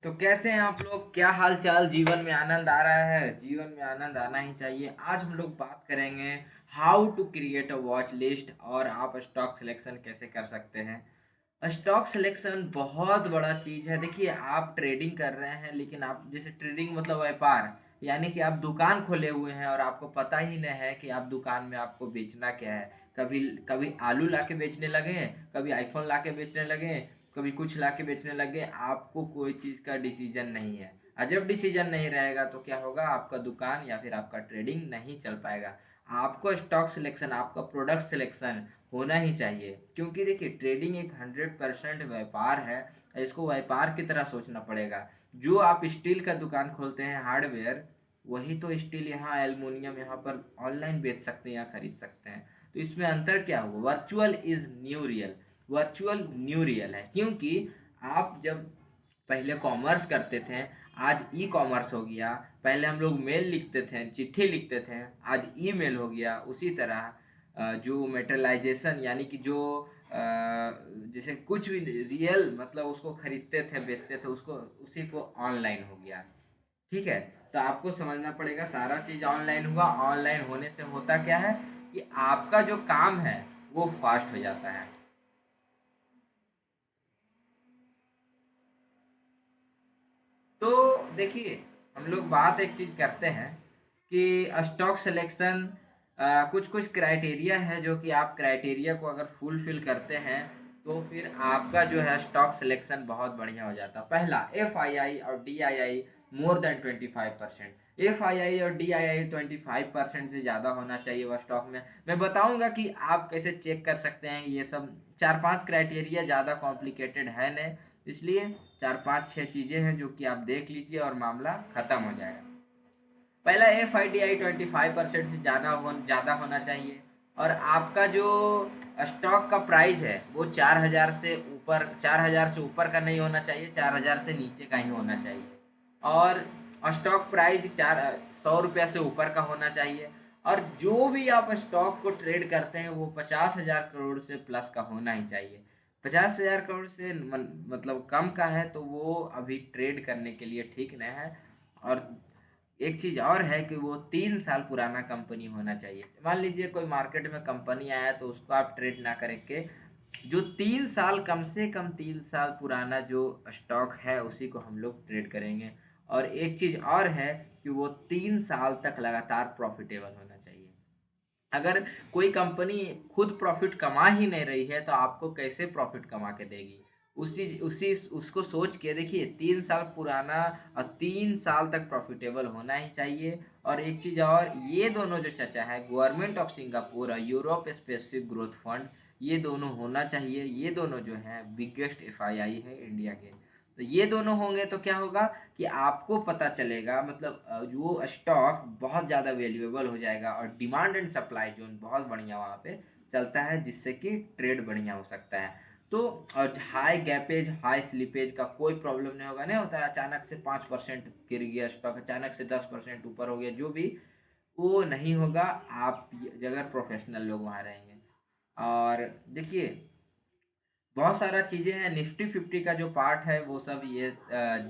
तो कैसे हैं आप लोग? क्या हाल चाल? जीवन में आनंद आ रहा है? जीवन में आनंद आना ही चाहिए। आज हम लोग बात करेंगे how to create a watch list और आप स्टॉक सिलेक्शन कैसे कर सकते हैं। स्टॉक सिलेक्शन बहुत बड़ा चीज़ है। देखिए, आप ट्रेडिंग कर रहे हैं, लेकिन आप जैसे ट्रेडिंग मतलब व्यापार, यानी कि आप दुकान खोले हुए हैं और आपको पता ही नहीं है कि आप दुकान में आपको बेचना क्या है। कभी कभी आलू ला के बेचने लगे हैं, कभी आईफोन ला के बेचने लगे हैं, कभी कुछ ला के बेचने लगे। आपको कोई चीज़ का डिसीजन नहीं है, और जब डिसीजन नहीं रहेगा तो क्या होगा? आपका दुकान या फिर आपका ट्रेडिंग नहीं चल पाएगा। आपको स्टॉक सिलेक्शन, आपका प्रोडक्ट सिलेक्शन होना ही चाहिए, क्योंकि देखिए ट्रेडिंग एक 100% व्यापार है। इसको व्यापार की तरह सोचना पड़ेगा। जो आप स्टील का दुकान खोलते हैं, हार्डवेयर, वही तो स्टील यहाँ एल्युमिनियम यहाँ पर ऑनलाइन बेच सकते हैं या खरीद सकते हैं। तो इसमें अंतर क्या हुआ? Virtual is nu real. Virtual nu real है, क्योंकि आप जब पहले कॉमर्स करते थे, आज ई कॉमर्स हो गया। पहले हम लोग मेल लिखते थे, चिट्ठी लिखते थे, आज ईमेल हो गया। उसी तरह जो मेटलाइजेशन, यानी कि जो जैसे कुछ भी रियल मतलब उसको खरीदते थे बेचते थे, उसको उसी को ऑनलाइन हो गया। ठीक है। तो आपको समझना पड़ेगा, सारा चीज़ ऑनलाइन हुआ। ऑनलाइन होने से होता क्या है कि आपका जो काम है वो फास्ट हो जाता है। तो देखिए, हम लोग बात एक चीज़ करते हैं कि स्टॉक सिलेक्शन, कुछ कुछ क्राइटेरिया है जो कि आप क्राइटेरिया को अगर फुलफिल करते हैं तो फिर आपका जो है स्टॉक सिलेक्शन बहुत बढ़िया हो जाता है। पहला, एफ आई आई और D I I more than 25%। F I I और डी आई आई 25% से ज़्यादा होना चाहिए वह स्टॉक में। मैं बताऊंगा कि आप कैसे चेक कर सकते हैं ये सब। चार पांच क्राइटेरिया, ज़्यादा कॉम्प्लिकेटेड है नहीं, इसलिए चार पांच छह चीजें हैं जो कि आप देख लीजिए और मामला खत्म हो जाएगा। पहला, एफ आई डी आई 25% से ज़्यादा होना चाहिए। और आपका जो स्टॉक का प्राइस है वो 4,000 से ऊपर, 4,000 से ऊपर का नहीं होना चाहिए, 4,000 से नीचे का ही होना चाहिए। और स्टॉक प्राइस 100 रुपया से ऊपर का होना चाहिए। और जो भी आप स्टॉक को ट्रेड करते हैं वो 50,000 करोड़ से प्लस का होना ही चाहिए। 50,000 करोड़ से मतलब कम का है तो वो अभी ट्रेड करने के लिए ठीक नहीं है। और एक चीज और है कि वो 3 साल पुराना कंपनी होना चाहिए। मान लीजिए कोई मार्केट में कंपनी आया तो उसको आप ट्रेड ना करके, जो 3 साल, कम से कम 3 साल पुराना जो स्टॉक है उसी को हम लोग ट्रेड करेंगे। और एक चीज और है कि वो 3 साल तक लगातार प्रॉफिटेबल होना चाहिए। अगर कोई कंपनी खुद प्रॉफिट कमा ही नहीं रही है तो आपको कैसे प्रॉफिट कमा के देगी? उसी उसी उसको सोच के देखिए, 3 साल पुराना और 3 साल तक प्रॉफिटेबल होना ही चाहिए। और एक चीज़ और, ये दोनों जो चचा है, गवर्नमेंट ऑफ सिंगापुर और यूरोप स्पेसिफिक ग्रोथ फंड, ये दोनों होना चाहिए। ये दोनों जो है बिगेस्ट एफआईआई है इंडिया के। तो ये दोनों होंगे तो क्या होगा कि आपको पता चलेगा, मतलब वो स्टॉक बहुत ज़्यादा वैल्यूएबल हो जाएगा और डिमांड एंड सप्लाई जोन बहुत बढ़िया वहाँ पे चलता है, जिससे कि ट्रेड बढ़िया हो सकता है। तो और हाई गैपेज, हाई स्लिपेज का कोई प्रॉब्लम नहीं होगा। नहीं होता है अचानक से 5% गिर गया स्टॉक, अचानक से 10% ऊपर हो गया, जो भी, वो नहीं होगा। आप अगर प्रोफेशनल लोग वहाँ रहेंगे। और देखिए, बहुत सारा चीज़ें हैं। निफ्टी फिफ्टी का जो पार्ट है वो सब ये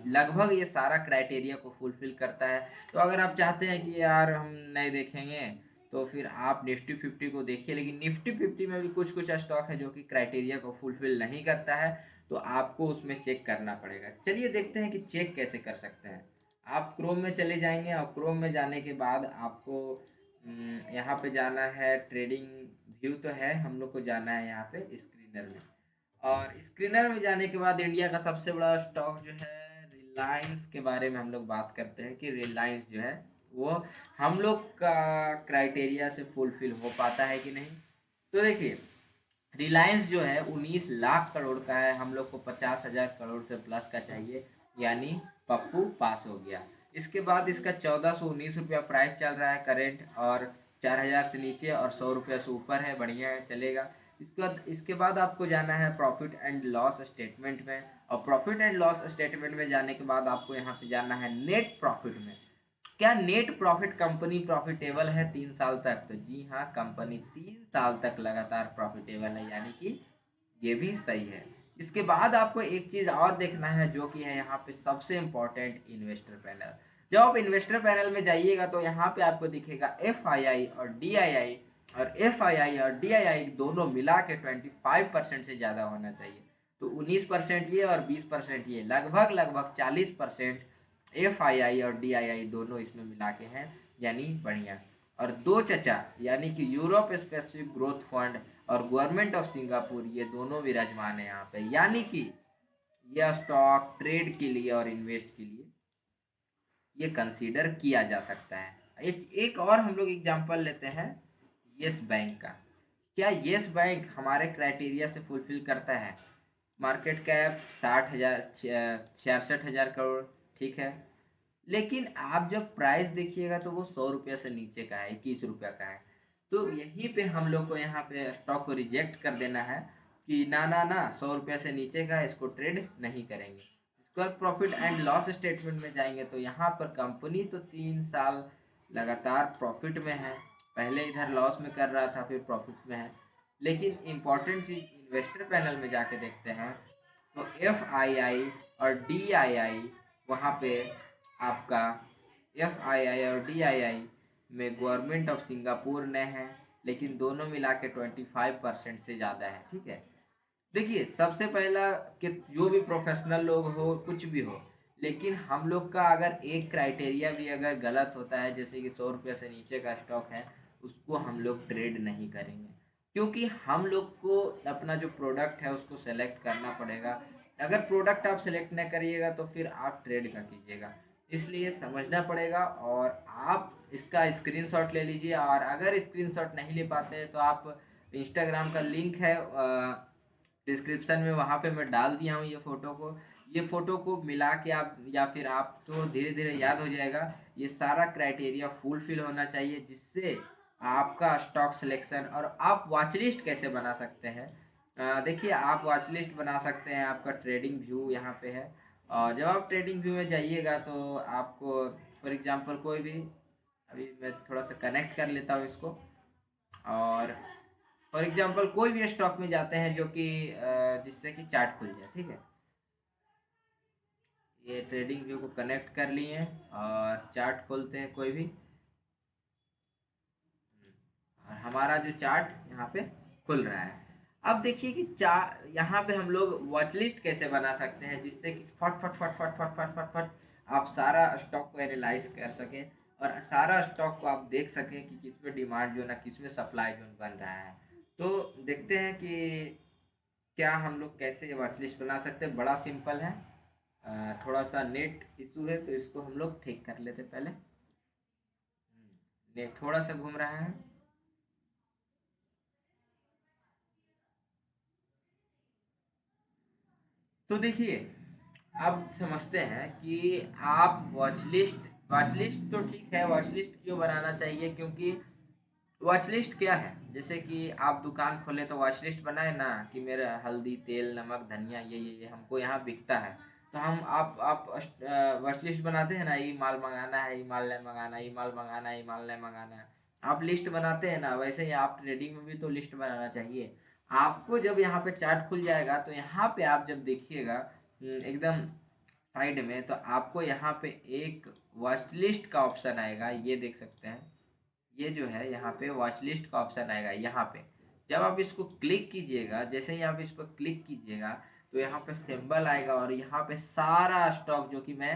लगभग ये सारा क्राइटेरिया को फुलफिल करता है। तो अगर आप चाहते हैं कि यार हम नहीं देखेंगे, तो फिर आप निफ्टी फिफ्टी को देखिए। लेकिन निफ्टी फिफ्टी में भी कुछ कुछ स्टॉक है जो कि क्राइटेरिया को फुलफिल नहीं करता है, तो आपको उसमें चेक करना पड़ेगा। चलिए देखते हैं कि चेक कैसे कर सकते हैं। आप क्रोम में चले जाएंगे और क्रोम में जाने के बाद आपको यहाँ पे जाना है। ट्रेडिंग व्यू तो है, हम लोग को जाना है यहाँ पे स्क्रीनर में। और स्क्रीनर में जाने के बाद इंडिया का सबसे बड़ा स्टॉक जो है रिलायंस के बारे में हम लोग बात करते हैं कि रिलायंस जो है वो हम लोग का क्राइटेरिया से फुलफिल हो पाता है कि नहीं। तो देखिए, रिलायंस जो है 19 लाख करोड़ का है, हम लोग को 50,000 करोड़ से प्लस का चाहिए, यानी पप्पू पास हो गया। इसके बाद इसका 1419 रुपया प्राइस चल रहा है करेंट, और 4,000 से नीचे और 100 रुपया से ऊपर है, बढ़िया है, चलेगा। इसके बाद आपको जाना है प्रॉफिट एंड लॉस स्टेटमेंट में। और प्रॉफिट एंड लॉस स्टेटमेंट में जाने के बाद आपको यहाँ पे जाना है नेट प्रॉफिट में। क्या नेट प्रॉफिट कंपनी प्रॉफिटेबल है 3 साल तक? तो जी हाँ, कंपनी 3 साल तक लगातार प्रॉफिटेबल है, यानी कि ये भी सही है। इसके बाद आपको एक चीज़ और देखना है जो कि है यहाँ पे सबसे इम्पोर्टेंट, इन्वेस्टर पैनल। जब आप इन्वेस्टर पैनल में जाइएगा तो यहाँ पे आपको दिखेगा एफआईआई और डीआईआई, और एफआईआई और डीआईआई दोनों मिला के 25% से ज़्यादा होना चाहिए। तो 19% ये और 20% ये, लगभग लगभग 40% एफआईआई और डीआईआई दोनों इसमें मिला के हैं, यानी बढ़िया। और दो चचा यानी कि यूरोप स्पेसिफिक ग्रोथ फंड और गवर्नमेंट ऑफ सिंगापुर, ये दोनों विराजमान है यहाँ पे, यानी कि यह स्टॉक ट्रेड के लिए और इन्वेस्ट के लिए ये कंसीडर किया जा सकता है। एक और हम लोग एग्जांपल लेते हैं येस बैंक का। क्या येस बैंक हमारे क्राइटेरिया से फुलफिल करता है? मार्केट कैप 60,000, 66,000 करोड़, ठीक है। लेकिन आप जब प्राइस देखिएगा तो वो 100 रुपये से नीचे का है, 21 रुपये का है। तो यहीं पे हम लोग को यहाँ पे स्टॉक को रिजेक्ट कर देना है कि ना ना ना, 100 रुपये से नीचे का है, इसको ट्रेड नहीं करेंगे। इसके बाद प्रॉफिट एंड लॉस स्टेटमेंट में जाएंगे तो यहाँ पर कंपनी तो 3 साल लगातार प्रॉफिट में है, पहले इधर लॉस में कर रहा था फिर प्रॉफिट में है। लेकिन इम्पॉर्टेंट चीज़ इन्वेस्टर पैनल में जाके देखते हैं तो एफ आई आई और डी आई आई, वहाँ पे आपका एफआईआई और डीआईआई में गवर्नमेंट ऑफ सिंगापुर ने है, लेकिन दोनों मिला के 25% से ज़्यादा है, ठीक है। देखिए सबसे पहला कि जो भी प्रोफेशनल लोग हो कुछ भी हो, लेकिन हम लोग का अगर एक क्राइटेरिया भी अगर गलत होता है, जैसे कि 100 रुपये से नीचे का स्टॉक है, उसको हम लोग ट्रेड नहीं करेंगे, क्योंकि हम लोग को अपना जो प्रोडक्ट है उसको सेलेक्ट करना पड़ेगा। अगर प्रोडक्ट आप सेलेक्ट नहीं करिएगा तो फिर आप ट्रेड का कीजिएगा, इसलिए समझना पड़ेगा। और आप इसका स्क्रीनशॉट ले लीजिए, और अगर स्क्रीनशॉट नहीं ले पाते हैं तो आप इंस्टाग्राम का लिंक है डिस्क्रिप्शन में, वहाँ पे मैं डाल दिया हूँ ये फ़ोटो को मिला के आप, या फिर आप तो धीरे धीरे याद हो जाएगा। ये सारा क्राइटेरिया फुलफिल होना चाहिए, जिससे आपका स्टॉक सिलेक्शन। और आप वॉच लिस्ट कैसे बना सकते हैं? देखिए आप वॉच लिस्ट बना सकते हैं, आपका ट्रेडिंग व्यू यहाँ पे है। और जब आप ट्रेडिंग व्यू में जाइएगा तो आपको फॉर एग्जांपल कोई भी, अभी मैं थोड़ा सा कनेक्ट कर लेता हूँ इसको, और फॉर एग्जांपल कोई भी स्टॉक में जाते हैं जो कि जिससे कि चार्ट खुल जाए, ठीक है। ये ट्रेडिंग व्यू को कनेक्ट कर लिए हैं और चार्ट खोलते हैं कोई भी, और हमारा जो चार्ट यहाँ पे खुल रहा है। अब देखिए कि यहाँ पे हम लोग वॉच लिस्ट कैसे बना सकते हैं, जिससे कि फट फट फट फट फट फट फट फट आप सारा स्टॉक को एनालाइज कर सकें, और सारा स्टॉक को आप देख सकें कि किस में डिमांड जोन है, किस में सप्लाई जोन बन रहा है। तो देखते हैं कि क्या हम लोग कैसे वॉच लिस्ट बना सकते हैं। बड़ा सिंपल है, थोड़ा सा नेट इशू है तो इसको हम लोग ठीक कर लेते पहले। नेट थोड़ा सा घूम रहा है। तो देखिए अब समझते हैं कि आप वॉच लिस्ट तो ठीक है, वॉच लिस्ट क्यों बनाना चाहिए, क्योंकि वॉच लिस्ट क्या है, जैसे कि आप दुकान खोले तो वॉच लिस्ट बनाए ना कि मेरा हल्दी तेल नमक धनिया ये हमको यहाँ बिकता है, तो हम आप वॉच लिस्ट बनाते हैं ना, ये माल मंगाना है, ये माल नहीं मंगाना, ये माल मंगाना है, ये माल नहीं मंगाना है। आप लिस्ट बनाते हैं ना, वैसे ही आप ट्रेडिंग में भी तो लिस्ट बनाना चाहिए। आपको जब यहाँ पे चार्ट खुल जाएगा तो यहाँ पे आप जब देखिएगा एकदम साइड में, तो आपको यहाँ पे एक वॉच लिस्ट का ऑप्शन आएगा, ये देख सकते हैं। ये जो है यहाँ पे वॉच लिस्ट का ऑप्शन आएगा यहाँ पे। जब आप इसको क्लिक कीजिएगा, जैसे ही आप इस पर क्लिक कीजिएगा तो यहाँ पे सिंबल आएगा, और यहाँ पे सारा स्टॉक जो कि मैं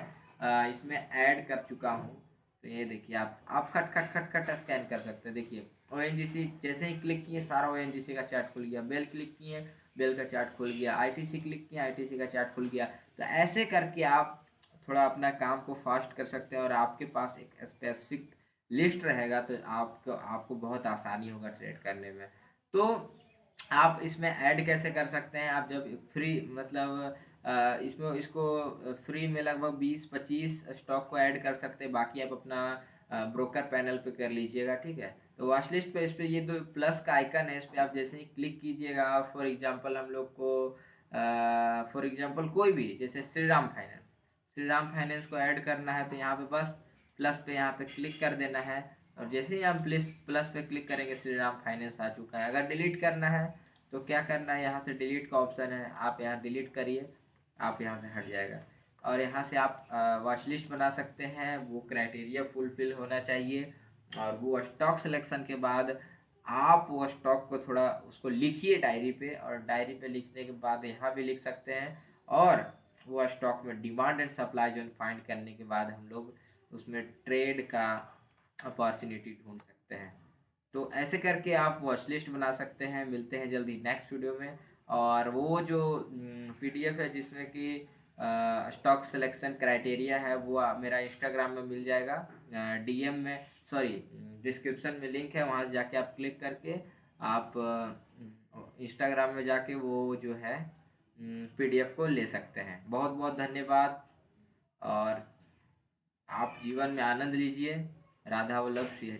इसमें ऐड कर चुका हूँ। तो ये देखिए आप खट खट खट खट स्कैन कर सकते हैं। देखिए ओ एन जी सी, जैसे ही क्लिक किए सारा ओ एन जी सी का चार्ट खुल गया, बेल क्लिक किए बेल का चार्ट खुल गया, आई टी सी क्लिक किए आई टी सी का चार्ट खुल गया। तो ऐसे करके आप थोड़ा अपना काम को फास्ट कर सकते हैं, और आपके पास एक स्पेसिफिक लिस्ट रहेगा तो आपको आपको बहुत आसानी होगा ट्रेड करने में। तो आप इसमें ऐड कैसे कर सकते हैं, आप जब फ्री मतलब इसमें इसको फ्री में लगभग 20-25 स्टॉक को ऐड कर सकते हैं, बाकी आप अपना ब्रोकर पैनल पे कर लीजिएगा, ठीक है। तो वॉच लिस्ट पे इस पे ये जो प्लस का आइकन है, इस पे आप जैसे ही क्लिक कीजिएगा, फॉर एग्जांपल हम लोग को फॉर एग्जांपल कोई भी, जैसे श्री राम फाइनेंस को ऐड करना है, तो यहाँ पे बस प्लस पे यहाँ पे क्लिक कर देना है, और जैसे ही हम प्लस प्लस पे क्लिक करेंगे श्री राम फाइनेंस आ चुका है। अगर डिलीट करना है तो क्या करना है, यहाँ से डिलीट का ऑप्शन है, आप यहाँ डिलीट करिए, आप यहाँ से हट जाएगा। और यहाँ से आप वॉच लिस्ट बना सकते हैं, वो क्राइटेरिया फुलफिल होना चाहिए। और वो स्टॉक सिलेक्शन के बाद आप वो स्टॉक को थोड़ा उसको लिखिए डायरी पे, और डायरी पे लिखने के बाद यहाँ भी लिख सकते हैं। और वो स्टॉक में demand and supply zone find करने के बाद हम लोग उसमें ट्रेड का अपॉर्चुनिटी ढूंढ सकते हैं। तो ऐसे करके आप वॉच लिस्ट बना सकते हैं। मिलते हैं जल्दी नेक्स्ट वीडियो में। और वो जो पीडीएफ है जिसमें कि स्टॉक सिलेक्शन क्राइटेरिया है, वो मेरा इंस्टाग्राम में मिल जाएगा, डीएम में, सॉरी, डिस्क्रिप्शन में लिंक है, वहाँ से जाके आप क्लिक करके आप इंस्टाग्राम में जाके वो जो है पीडीएफ को ले सकते हैं। बहुत बहुत धन्यवाद। और आप जीवन में आनंद लीजिए। राधा वल्लभ श्री हरि।